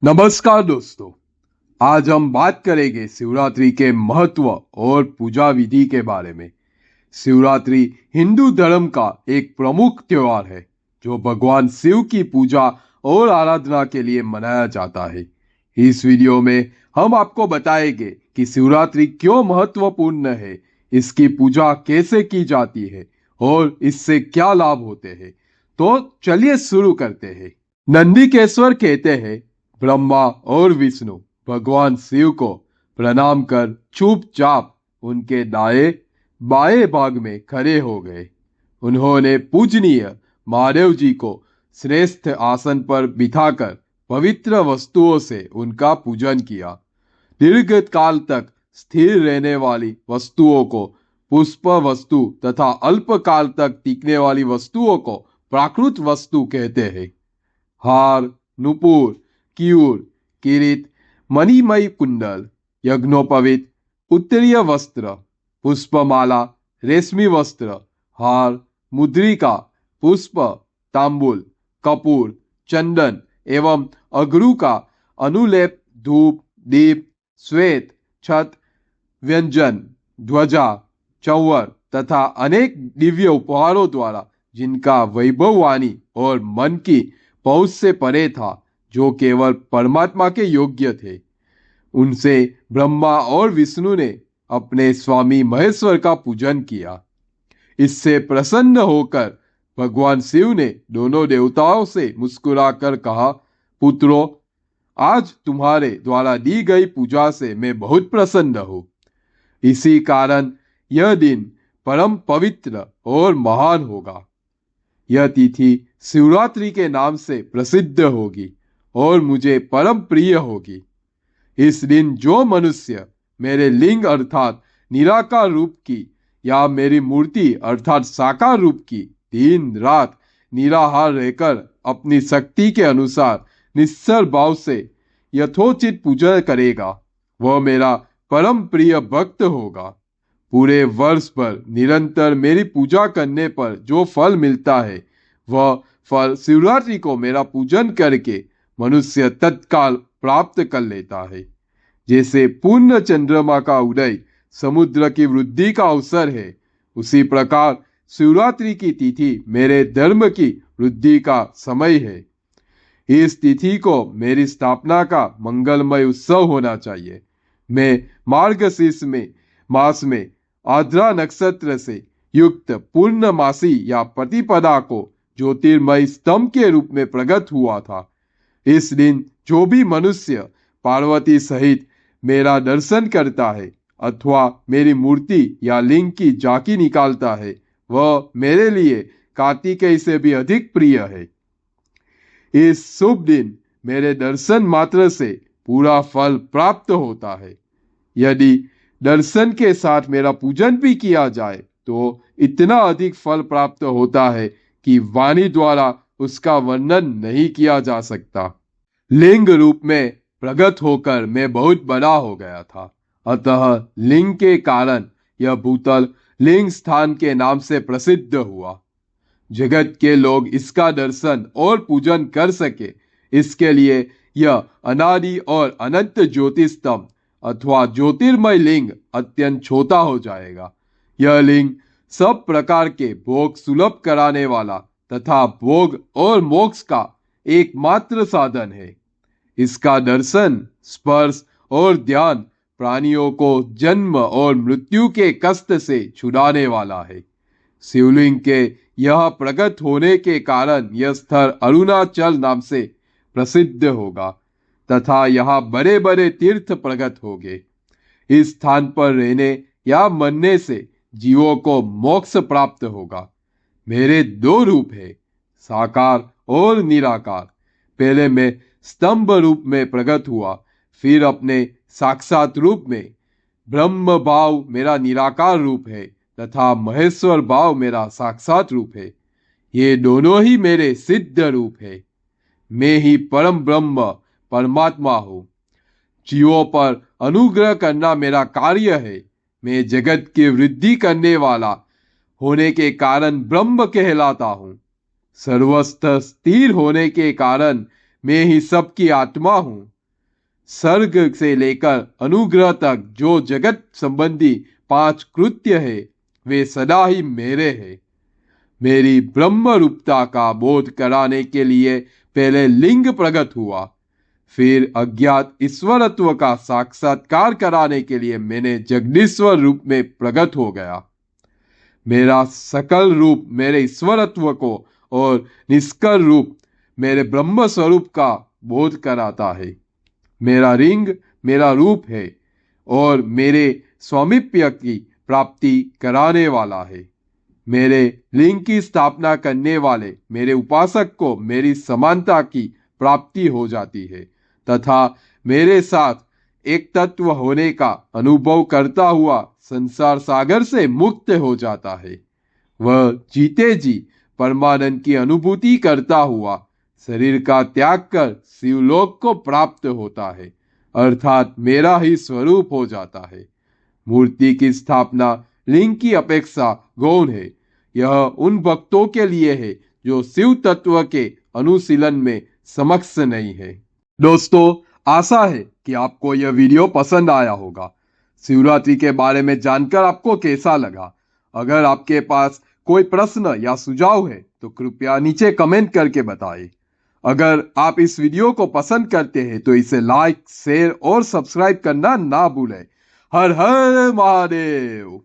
नमस्कार दोस्तों। आज हम बात करेंगे शिवरात्रि के महत्व और पूजा विधि के बारे में। शिवरात्रि हिंदू धर्म का एक प्रमुख त्योहार है जो भगवान शिव की पूजा और आराधना के लिए मनाया जाता है। इस वीडियो में हम आपको बताएंगे कि शिवरात्रि क्यों महत्वपूर्ण है, इसकी पूजा कैसे की जाती है और इससे क्या लाभ होते हैं। तो चलिए शुरू करते हैं। नंदीकेश्वर कहते हैं, ब्रह्मा और विष्णु भगवान शिव को प्रणाम कर चुपचाप उनके दाएं बाएं भाग में खड़े हो गए। उन्होंने पूजनीय महादेव जी को श्रेष्ठ आसन पर बिठाकर पवित्र वस्तुओं से उनका पूजन किया। दीर्घ काल तक स्थिर रहने वाली वस्तुओं को पुष्प वस्तु तथा अल्प काल तक टिकने वाली वस्तुओं को प्राकृत वस्तु कहते हैं। हार, नुपुर, कीयूर, किरीट, मणिमय कुंडल, यज्ञोपवीत, उत्तरीय वस्त्र, पुष्पमाला, रेशमी वस्त्र, हार, मुद्रिका, पुष्प, तांबुल, कपूर, चंदन एवं अगरू का अनुलेप, धूप, दीप, श्वेत, छत, व्यंजन, ध्वजा, चौवर तथा अनेक दिव्य उपहारों द्वारा जिनका वैभव वाणी और मन की पहुंच से परे था, जो केवल परमात्मा के योग्य थे, उनसे ब्रह्मा और विष्णु ने अपने स्वामी महेश्वर का पूजन किया। इससे प्रसन्न होकर भगवान शिव ने दोनों देवताओं से मुस्कुराकर कहा, पुत्रों, आज तुम्हारे द्वारा दी गई पूजा से मैं बहुत प्रसन्न हूं। इसी कारण यह दिन परम पवित्र और महान होगा। यह तिथि शिवरात्रि के नाम से प्रसिद्ध होगी और मुझे परम प्रिय होगी। इस दिन जो मनुष्य मेरे लिंग अर्थात निराकार रूप की या मेरी मूर्ति अर्थात साकार रूप की दिन रात निराहार रहकर अपनी शक्ति के अनुसार निस्सर भाव से यथोचित पूजा करेगा, वह मेरा परम प्रिय भक्त होगा। पूरे वर्ष भर निरंतर मेरी पूजा करने पर जो फल मिलता है, वह फल शिवरात्रि को मेरा पूजन करके मनुष्य तत्काल प्राप्त कर लेता है। जैसे पूर्ण चंद्रमा का उदय समुद्र की वृद्धि का अवसर है, उसी प्रकार शिवरात्रि की तिथि मेरे धर्म की वृद्धि का समय है। इस तिथि को मेरी स्थापना का मंगलमय उत्सव होना चाहिए। मैं मार्गशीर्ष में मास में आद्रा नक्षत्र से युक्त पूर्णमासी या प्रतिपदा को ज्योतिर्मय स्तंभ के रूप में प्रकट हुआ था। इस दिन जो भी मनुष्य पार्वती सहित मेरा दर्शन करता है अथवा मेरी मूर्ति या लिंग की झांकी निकालता है, वह मेरे लिए कार्तिकेय से भी अधिक प्रिय है। इस शुभ दिन मेरे दर्शन मात्र से पूरा फल प्राप्त होता है। यदि दर्शन के साथ मेरा पूजन भी किया जाए तो इतना अधिक फल प्राप्त होता है कि वाणी द्वारा उसका वर्णन नहीं किया जा सकता। लिंग रूप में प्रकट होकर मैं बहुत बड़ा हो गया था, अतः लिंग के कारण यह भूतल लिंग स्थान के नाम से प्रसिद्ध हुआ। जगत के लोग इसका दर्शन और पूजन कर सके, इसके लिए यह अनादि और अनंत ज्योति स्तंभ अथवा ज्योतिर्मय लिंग अत्यंत छोटा हो जाएगा। यह लिंग सब प्रकार के भोग सुलभ कराने वाला तथा भोग और मोक्ष का एकमात्र साधन है। इसका दर्शन, स्पर्श और ध्यान प्राणियों को जन्म और मृत्यु के कष्ट से छुड़ाने वाला है। शिवलिंग के यह प्रकट होने के कारण यह स्थल अरुणाचल नाम से प्रसिद्ध होगा तथा यहाँ बड़े बड़े तीर्थ प्रकट होंगे। इस स्थान पर रहने या मरने से जीवों को मोक्ष प्राप्त होगा। मेरे दो रूप है, साकार और निराकार। पहले मैं स्तंभ रूप में प्रकट हुआ, फिर अपने साक्षात रूप में। ब्रह्म भाव मेरा निराकार रूप है तथा महेश्वर भाव मेरा साक्षात रूप है। ये दोनों ही मेरे सिद्ध रूप है। मैं ही परम ब्रह्म परमात्मा हूँ। जीवों पर अनुग्रह करना मेरा कार्य है। मैं जगत की वृद्धि करने वाला होने के कारण ब्रह्म कहलाता हूँ। सर्वस्थ स्थिर होने के कारण मैं ही सबकी आत्मा हूँ। सर्ग से लेकर अनुग्रह तक जो जगत संबंधी 5 कृत्य है वे सदा ही मेरे हैं। मेरी ब्रह्म रूपता का बोध कराने के लिए पहले लिंग प्रकट हुआ, फिर अज्ञात ईश्वरत्व का साक्षात्कार कराने के लिए मैंने जगदीश्वर रूप में प्रकट हो गया। मेरा सकल रूप मेरे ईश्वरत्व को और निष्कल रूप मेरे ब्रह्म स्वरूप का बोध कराता है। मेरा रिंग मेरा रूप है और मेरे स्वामित्व की प्राप्ति कराने वाला है। मेरे लिंग की स्थापना करने वाले मेरे उपासक को मेरी समानता की प्राप्ति हो जाती है तथा मेरे साथ एक तत्व होने का अनुभव करता हुआ संसार सागर से मुक्त हो जाता है। वह जीते जी परमानंद की अनुभूति करता हुआ शरीर का त्याग कर शिवलोक को प्राप्त होता है, अर्थात मेरा ही स्वरूप हो जाता है। मूर्ति की स्थापना लिंग की अपेक्षा गौण है। यह उन भक्तों के लिए है जो शिव तत्व के अनुशीलन में समक्ष नहीं है। दोस्तों, आशा है कि आपको यह वीडियो पसंद आया होगा। शिवरात्रि के बारे में जानकर आपको कैसा लगा? अगर आपके पास कोई प्रश्न या सुझाव है तो कृपया नीचे कमेंट करके बताएं। अगर आप इस वीडियो को पसंद करते हैं तो इसे लाइक, शेयर और सब्सक्राइब करना ना भूलें। हर हर महादेव।